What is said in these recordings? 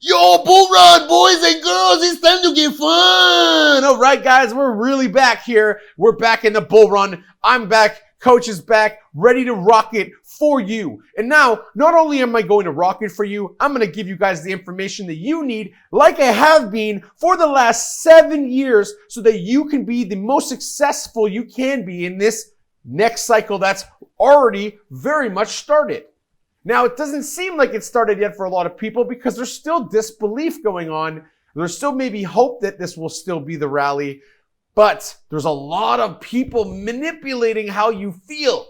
Yo, bull run, boys and girls, it's time to get fun. All right, guys, we're really back here. We're back in the bull run. I'm back. Coach is back, ready to rock it for you. And now, not only am I going to rock it for you, I'm going to give you guys the information that you need, like I have been for the last 7 years, so that you can be the most successful you can be in this next cycle that's already very much started. Now, it doesn't seem like it started yet for a lot of people because there's still disbelief going on. There's still maybe hope that this will still be the rally, but there's a lot of people manipulating how you feel,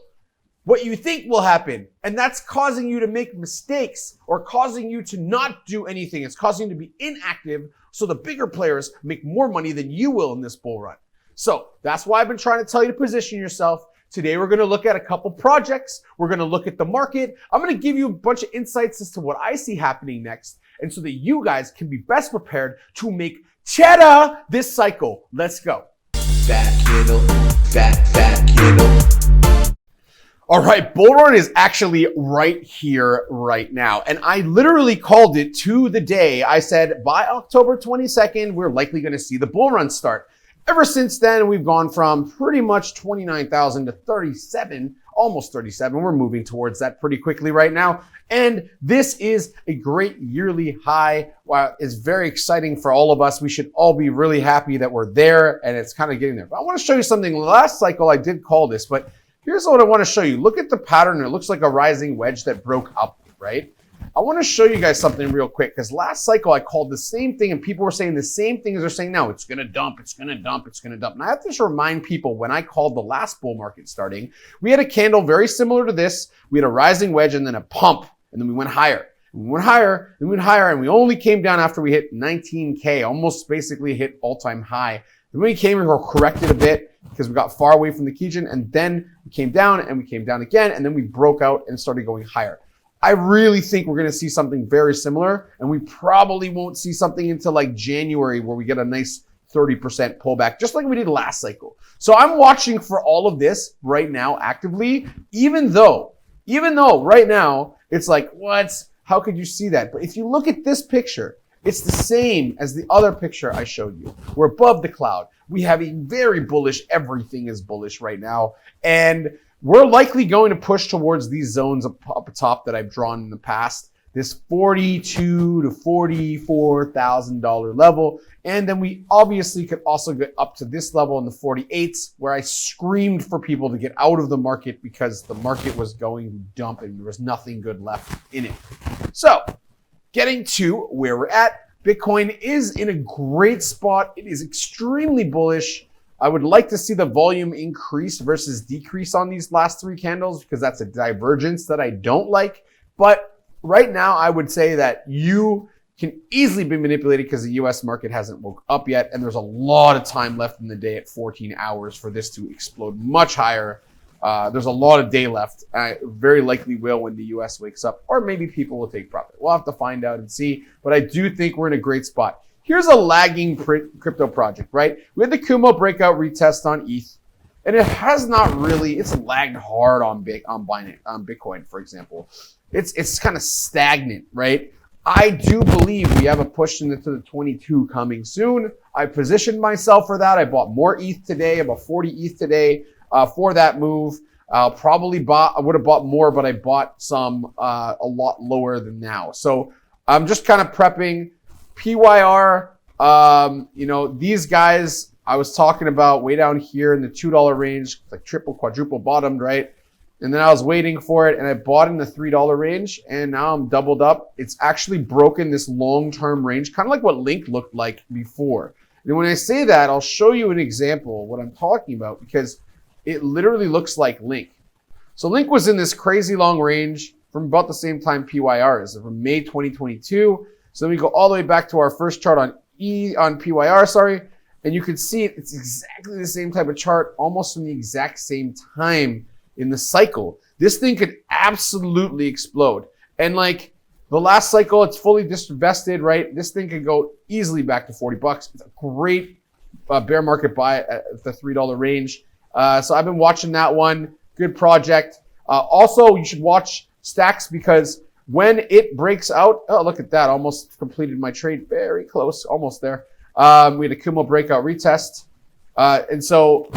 what you think will happen. And that's causing you to make mistakes or causing you to not do anything. It's causing you to be inactive so the bigger players make more money than you will in this bull run. So that's why I've been trying to tell you to position yourself. Today, we're going to look at a couple projects. We're going to look at the market. I'm going to give you a bunch of insights as to what I see happening next, and so that you guys can be best prepared to make cheddar this cycle. Let's go. Fat kiddo. All right, Bullrun is actually right here, right now. And I literally called it to the day. I said, by October 22nd, we're likely going to see the Bullrun start. Ever since then, we've gone from pretty much 29,000 to 37, almost 37. We're moving towards that pretty quickly right now. And this is a great yearly high. Wow, it's very exciting for all of us. We should all be really happy that we're there and it's kind of getting there. But I want to show you something. Last cycle, I did call this, but here's what I want to show you. Look at the pattern. It looks like a rising wedge that broke up, right? I want to show you guys something real quick because last cycle I called the same thing and people were saying the same thing as they're saying now. It's going to dump, it's going to dump, it's going to dump. And I have to just remind people when I called the last bull market starting, we had a candle very similar to this. We had a rising wedge and then a pump, and then we went higher. We went higher, and we went higher, and we only came down after we hit 19K, almost basically hit all-time high. Then we came and corrected a bit because we got far away from the Kijun, and then we came down and we came down again, and then we broke out and started going higher. I really think we're going to see something very similar, and we probably won't see something until like January where we get a nice 30% pullback, just like we did last cycle. So I'm watching for all of this right now actively, even though right now it's like, what? How could you see that? But if you look at this picture, it's the same as the other picture I showed you. We're above the cloud. We have a very bullish, everything is bullish right now. And we're likely going to push towards these zones up top that I've drawn in the past, this $42,000 to $44,000 level. And then we obviously could also get up to this level in the 48s, where I screamed for people to get out of the market because the market was going to dump and there was nothing good left in it. So getting to where we're at, Bitcoin is in a great spot. It is extremely bullish. I would like to see the volume increase versus decrease on these last three candles because that's a divergence that I don't like. But right now, I would say that you can easily be manipulated because the US market hasn't woke up yet. And there's a lot of time left in the day at 14 hours for this to explode much higher. There's a lot of day left. I very likely will when the US wakes up, or maybe people will take profit. We'll have to find out and see. But I do think we're in a great spot. Here's a lagging crypto project, right? We had the Kumo breakout retest on ETH, and it has not really, it's lagged hard on Binance, on Bitcoin, for example. It's kind of stagnant, right? I do believe we have a push into the 22 coming soon. I positioned myself for that. I bought more ETH today, about 40 ETH today for that move. I would have bought more, but I bought some a lot lower than now. So I'm just kind of prepping. PYR, these guys I was talking about way down here in the $2 range, like triple, quadruple bottomed, right? And then I was waiting for it and I bought in the $3 range and now I'm doubled up. It's actually broken this long-term range, kind of like what Link looked like before. And when I say that, I'll show you an example of what I'm talking about because it literally looks like Link. So Link was in this crazy long range from about the same time PYR is, from May 2022. So then we go all the way back to our first chart on PYR, and you can see it's exactly the same type of chart, almost from the exact same time in the cycle. This thing could absolutely explode. And like the last cycle, it's fully divested, right? This thing could go easily back to 40 bucks. It's a great bear market buy at the $3 range. So I've been watching that one. Good project. Also, you should watch STRAX because When it breaks out, oh, look at that. Almost completed my trade. Very close. Almost there. We had a Kumo breakout retest. And so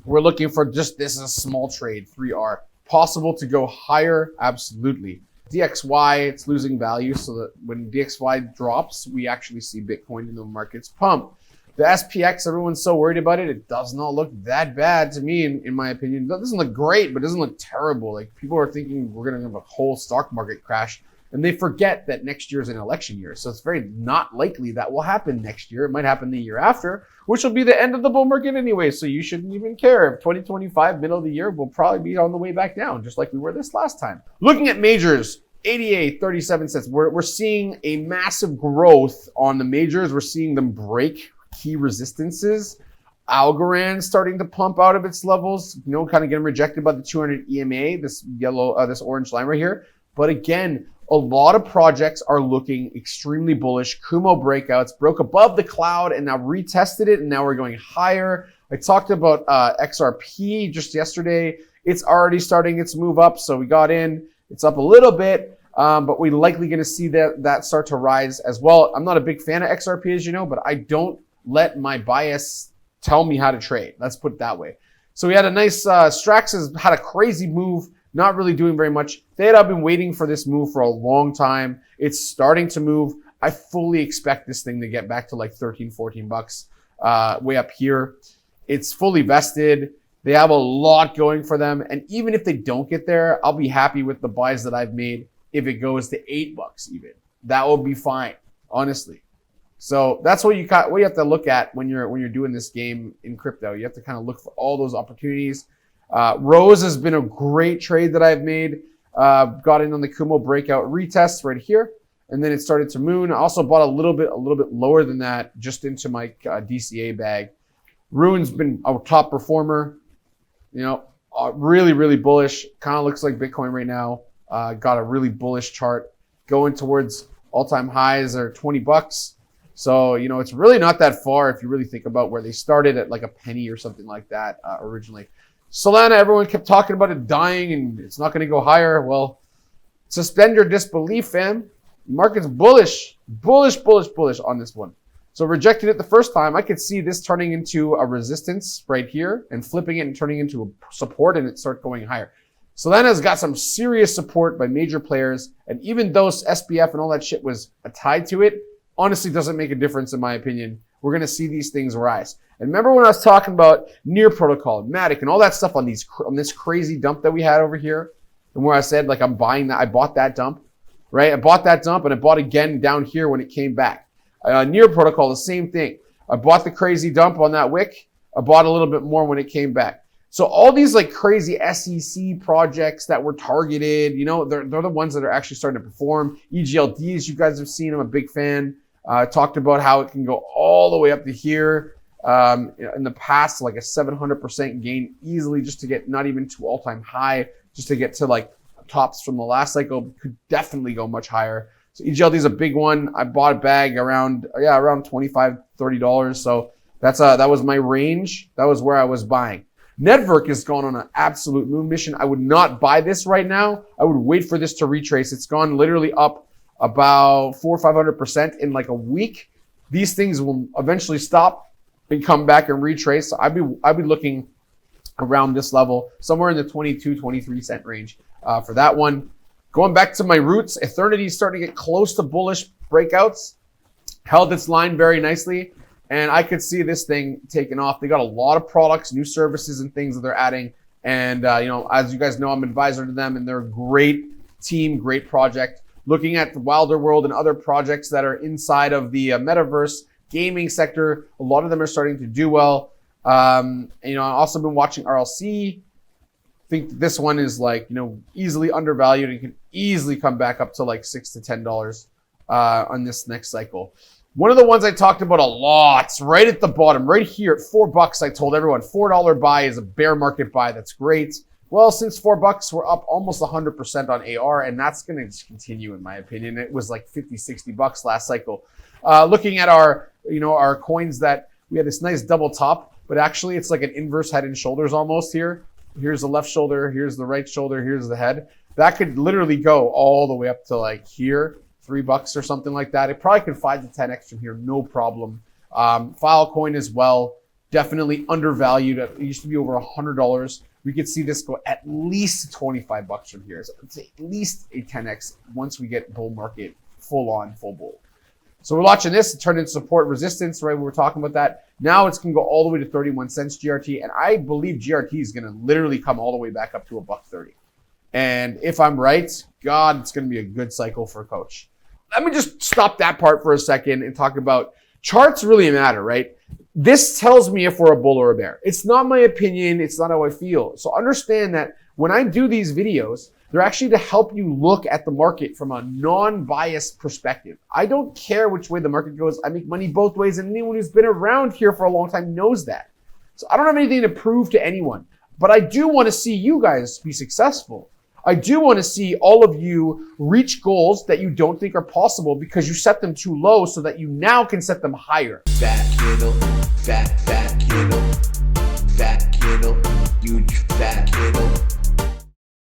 we're looking for just, this is a small trade, 3R. Possible to go higher? Absolutely. DXY, it's losing value. So that when DXY drops, we actually see Bitcoin in the markets pump. The SPX, everyone's so worried about it. It does not look that bad to me, in my opinion. It doesn't look great, but it doesn't look terrible. Like, people are thinking we're going to have a whole stock market crash, and they forget that next year is an election year. So it's very not likely that will happen next year. It might happen the year after, which will be the end of the bull market anyway. So you shouldn't even care. 2025, middle of the year, will probably be on the way back down, just like we were this last time. Looking at majors, ADA, 37 cents. We're seeing a massive growth on the majors. We're seeing them break key resistances. Algorand starting to pump out of its levels, kind of getting rejected by the 200 EMA, this yellow, this orange line right here. But again, a lot of projects are looking extremely bullish. Kumo breakouts, broke above the cloud and now retested it, and now we're going higher. I talked about XRP just yesterday. It's already starting its move up, so we got in. It's up a little bit, but we're likely going to see that start to rise as well. I'm not a big fan of XRP, as you know, but I don't let my bias tell me how to trade. Let's put it that way. So we had a nice, STRAX has had a crazy move, not really doing very much. THETA, I've been waiting for this move for a long time. It's starting to move. I fully expect this thing to get back to like 13, 14 bucks, way up here. It's fully vested. They have a lot going for them. And even if they don't get there, I'll be happy with the buys that I've made. If it goes to 8 bucks even, that will be fine, honestly. So that's what you have to look at when you're doing this game in crypto. You have to kind of look for all those opportunities. Rose has been a great trade that I've made. Got in on the Kumo breakout retest right here, and then it started to moon. I also bought a little bit lower than that, just into my DCA bag. RUNE's been a top performer. Really, really bullish. Kind of looks like Bitcoin right now. Got a really bullish chart going towards all-time highs are 20 bucks. So, it's really not that far if you really think about where they started at like a penny or something like that originally. Solana, everyone kept talking about it dying and it's not going to go higher. Well, suspend your disbelief, fam. Market's bullish on this one. So rejected it the first time. I could see this turning into a resistance right here and flipping it and turning into a support, and it start going higher. Solana's got some serious support by major players, and even though SBF and all that shit was tied to it, honestly doesn't make a difference in my opinion. We're going to see these things rise. And remember when I was talking about Near Protocol, MATIC, and all that stuff on this crazy dump that we had over here, and where I said like I'm buying that, I bought that dump, right? I bought that dump and I bought again down here when it came back. Near Protocol, the same thing. I bought the crazy dump on that wick. I bought a little bit more when it came back. So all these like crazy SEC projects that were targeted, they're the ones that are actually starting to perform. EGLDs, you guys have seen, I'm a big fan. Talked about how it can go all the way up to here. In the past, like a 700% gain easily, just to get not even to all-time high, just to get to like tops from the last cycle. Could definitely go much higher. So EGLD is a big one. I bought a bag around $25, $30. So that was my range. That was where I was buying. NETVRK has gone on an absolute moon mission. I would not buy this right now. I would wait for this to retrace. It's gone literally up about 400 or 500% in like a week. These things will eventually stop and come back and retrace. So I'd be looking around this level, somewhere in the 22, 23 cent range for that one. Going back to my roots, Eternity is starting to get close to bullish breakouts. Held its line very nicely, and I could see this thing taking off. They got a lot of products, new services, and things that they're adding. And as you guys know, I'm advisor to them, and they're a great team, great project. Looking at the Wilder World and other projects that are inside of the metaverse gaming sector, a lot of them are starting to do well. I've also been watching RLC. Think this one is like, easily undervalued and can easily come back up to like $6 to $10 on this next cycle. One of the ones I talked about a lot, right at the bottom, right here at $4, I told everyone $4 buy is a bear market buy. That's great. Well, since $4, we're up almost 100% on AR, and that's going to continue in my opinion. It was like 50, 60 bucks last cycle. Looking at our coins that we had this nice double top, but actually it's like an inverse head and shoulders almost here. Here's the left shoulder, here's the right shoulder, here's the head. that could literally go all the way up to like here, $3 or something like that. It probably could 5 to 10x from here, no problem. Filecoin as well, definitely undervalued. It used to be over $100. We could see this go at least $25 from here. So it's at least a 10x once we get bull market full bull. So we're watching this turn into support resistance, right? We were talking about that. Now it's going to go all the way to 31 cents GRT. And I believe GRT is going to literally come all the way back up to $1.30. And if I'm right, God, it's going to be a good cycle for Coach. Let me just stop that part for a second and talk about charts really matter, right? This tells me if we're a bull or a bear. It's not my opinion. It's not how I feel. So understand that when I do these videos, they're actually to help you look at the market from a non-biased perspective. I don't care which way the market goes. I make money both ways, and anyone who's been around here for a long time knows that. So I don't have anything to prove to anyone, but I do want to see you guys be successful. I do want to see all of you reach goals that you don't think are possible because you set them too low so that you now can set them higher. Fat kiddo, fat kiddo, fat kiddo, huge fat kiddo.